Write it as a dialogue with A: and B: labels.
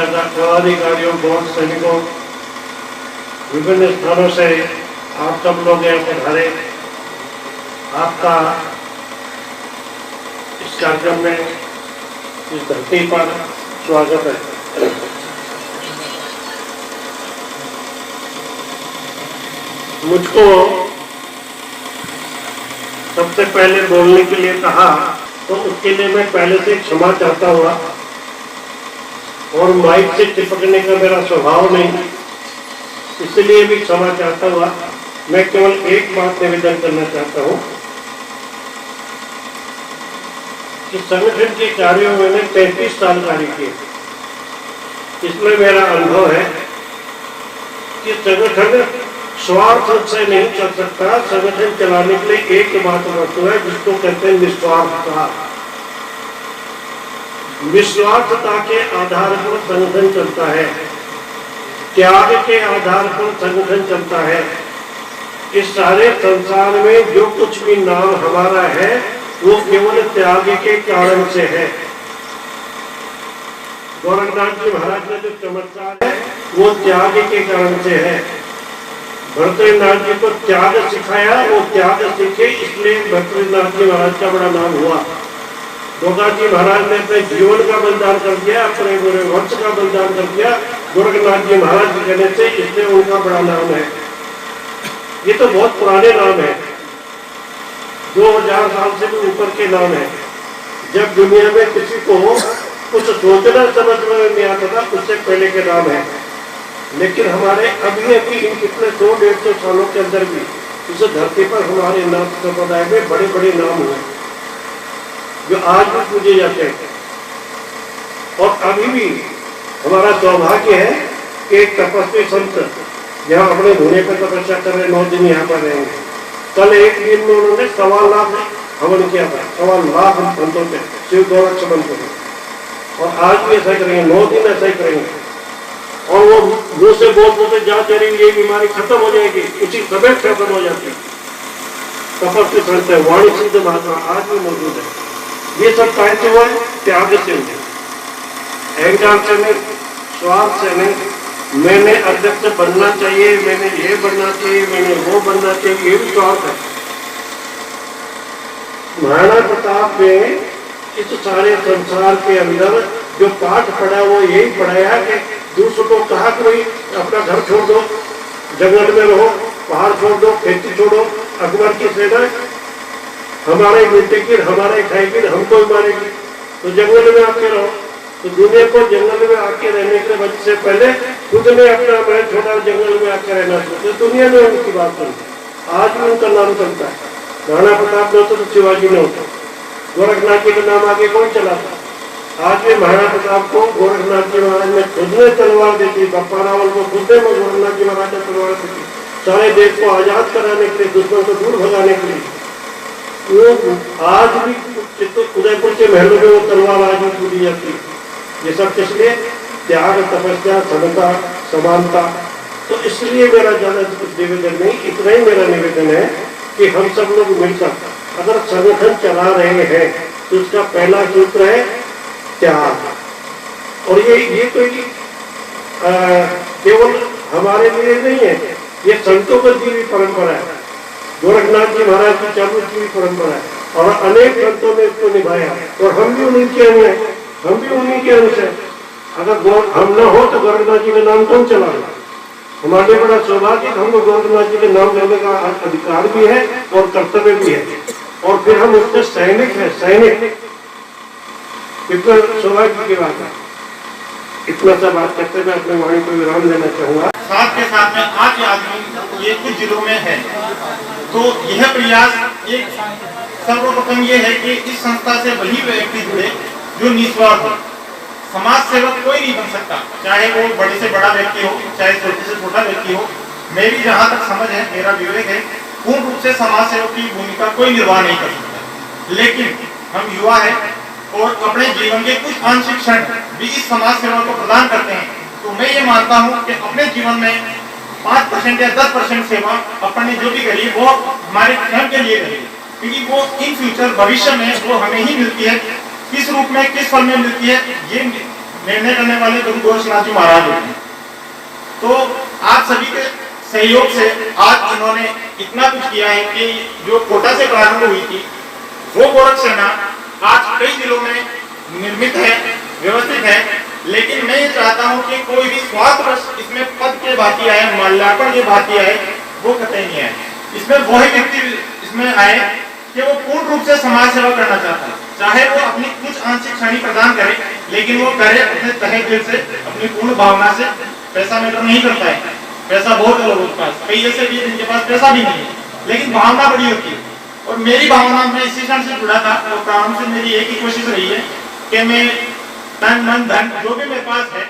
A: पदाधिकारियों, बौद्ध सैनिकों, विभिन्न स्थानों से आप सब लोग यहाँ पधारे। आपका इस कार्यक्रम में, इस धरती पर स्वागत है। मुझको सबसे पहले बोलने के लिए कहा तो उसके लिए मैं पहले से क्षमा चाहता हुआ, और माइक से चिपकने का मेरा स्वभाव नहीं, इसलिए भी क्षमा चाहता हुआ मैं केवल एक बात निवेदन करना चाहता हूँ कि संगठन के कार्यों में मैंने 33 साल कार्य किए। इसमें मेरा अनुभव है कि संगठन स्वार्थ से नहीं चल सकता। संगठन चलाने के लिए एक बात वस्तु है जिसको कहते हैं निस्वार्थता। निस्वार्थता के आधार पर संगठन चलता है, त्याग के आधार पर संगठन चलता है। इस सारे संसार में जो कुछ भी नाम हमारा है वो केवल त्याग के कारण से है। गोरखनाथ जी महाराज का जो चमत्कार है वो त्याग के कारण से है। भरतनाथ जी को त्याग सिखाया, वो त्याग सीखे, इसलिए भरतनाथ जी महाराज का बड़ा नाम हुआ। गोगा जी महाराज ने अपने जीवन का बलिदान कर दिया, अपने पूरे वंश का बलिदान कर दिया गोरखनाथ जी महाराज के कहने से, इसलिए उनका बड़ा नाम है। ये तो बहुत पुराने नाम है, 2000 साल से भी ऊपर के नाम है। जब दुनिया में किसी को कुछ सोचना समझ में नहीं आता था, उससे पहले के नाम है। लेकिन हमारे अभी इन कितने 100-150 सालों के अंदर भी इस धरती पर हमारे नाथ संप्रदाय में बड़े बड़े नाम हुए जो आज भी पूजे जाते हैं। और अभी भी हमारा सौभाग्य है कि एक तपस्वी संत यहाँ अपने धुने पर तपस्या कर रहे, 9 दिन यहाँ पर रहेंगे। कल एक दिन में उन्होंने 1.25 लाख हवन किया था, 1.25 लाख संतों से शिव गौरक्ष बनते हैं। और आज भी ऐसा करेंगे, 9 दिन ऐसा ही करेंगे। और वो मुंह से बोलते जा चलेंगे, ये बीमारी खत्म हो जाएगी, उसी समय खत्म हो जाती है। तपस्वी संत है, वाणी सिद्ध महात्मा आज भी मौजूद है। ये सब कैसे हुआ है? त्याग से हुए, अहंकार से नहीं, स्वार्थ से नहीं। मैंने अध्यक्ष बनना चाहिए, मैंने ये बनना चाहिए, मैंने वो बनना चाहिए, ये भी स्वार्थ है। महाराणा प्रताप ने इस सारे संसार के अंदर जो पाठ पढ़ा वो यही पढ़ाया कि दूसरों को कहा कि भाई अपना घर छोड़ दो, जंगल में रहो, पहाड़ छोड़ दो, खेती छोड़ो। अकबर की सेना हमारे मिट्टी हमारे खाएगी, हमको ही मारेगी, तो जंगल में आके रहो। तो दुनिया को जंगल में आके रहने के वजह से पहले खुद ने अपना महल छोड़ा, जंगल में आके रहना सोचे। दुनिया ने उनकी बात सुनी, आज भी उनका नाम चलता है। महाराणा प्रताप ने होता तो शिवाजी ने होता, गोरखनाथ जी का नाम आगे कौन चलाता? आज भी महाराणा प्रताप को गोरखनाथ जी महाराज ने खुद ने तलवार दी थी, बप्पा रावल को खुद ने गोरखनाथ जी महाराज ने तलवार दी थी, सारे देश को आजाद कराने के लिए, दुश्मन को दूर भगाने के लिए। वो आज भी उदयपुर के महलों में वो तलवार आज भी पूजी जाती है। ये सब किस लिए? त्याग, तपस्या, समता, समानता। तो इसलिए मेरा ज्यादा कुछ निवेदन नहीं, इतना ही मेरा निवेदन है कि हम सब लोग मिलकर अगर संगठन चला रहे हैं तो उसका पहला सूत्र है त्याग। और ये कोई केवल हमारे लिए नहीं है, ये संतों की भी परंपरा है। गोरखनाथ जी महाराज की चालू की परंपरा है और अनेक संतों ने इसको निभाया, और हम भी उन्हीं के अंग हैं, हम भी उन्हीं के अंश हैं। अगर हम न हो तो गोरखनाथ जी का नाम कौन चलाएगा? हमारे बड़ा सौभाग्य, हमको गोरखनाथ जी के नाम लेने का अधिकार भी है और कर्तव्य भी है, और फिर हम उसके सैनिक हैं। सैनिक कितना सौभाग्य की बात है। इतना सा बात करते मैं अपने वाणी को विराम देना चाहूंगा।
B: साथ के साथ में आज आदमी ये कुछ जिलों में है, तो यह प्रयास एक सर्वप्रथम ये है कि इस संस्था से वही व्यक्ति जुड़े जो निस्वार्थ हो। समाज सेवक कोई नहीं बन सकता, चाहे वो बड़े से बड़ा व्यक्ति हो, चाहे छोटे से छोटा व्यक्ति हो। मेरी जहाँ तक समझ है, मेरा विवेक है, पूर्ण रूप से समाज सेवक की भूमिका कोई निर्वाह नहीं कर सकता। लेकिन हम युवा है और अपने जीवन के कुछ आंशिक क्षण भी इस समाज सेवा को प्रदान करते हैं, तो मैं ये मानता हूँ कि अपने जीवन में 5% या 10% सेवा अपने जो भी करिए वो हमारे स्वयं के लिए करिए, क्योंकि वो इन फ्यूचर भविष्य में वो हमें ही मिलती है। किस रूप में, किस फल में मिलती है, ये निर्णय करने वाले गुरु गोरक्षनाथ जी महाराज होते हैं। तो आप सभी के सहयोग से आज इन्होंने इतना कुछ किया है कि जो कोटा से प्रारंभ हुई थी वो गोरक्ष सेना आज कई जिलों में निर्मित है, व्यवस्थित है। लेकिन मैं ये चाहता हूं कि कोई भी स्वार्थवश इसमें पद के भांति आए, माल्यार्पण के भांति आए, वो कतई नहीं आए। इसमें वही व्यक्ति इसमें आए कि वो पूर्ण रूप से समाज सेवा करना चाहता है, चाहे वो अपनी कुछ आंशिक क्षणी प्रदान करे, लेकिन वो करे अपने तहे दिल से, अपनी पूर्ण भावना से। पैसा मैटर नहीं करता है, पैसा बहुत है लोगों के पास, कई ऐसे भी जिनके पास पैसा भी नहीं है, लेकिन भावना बड़ी होती है। और मेरी भावना, मैं इसी क्षण से जुड़ा था और प्रारंभ से मेरी एक ही कोशिश रही है कि मैं तन मन धन जो भी मेरे पास है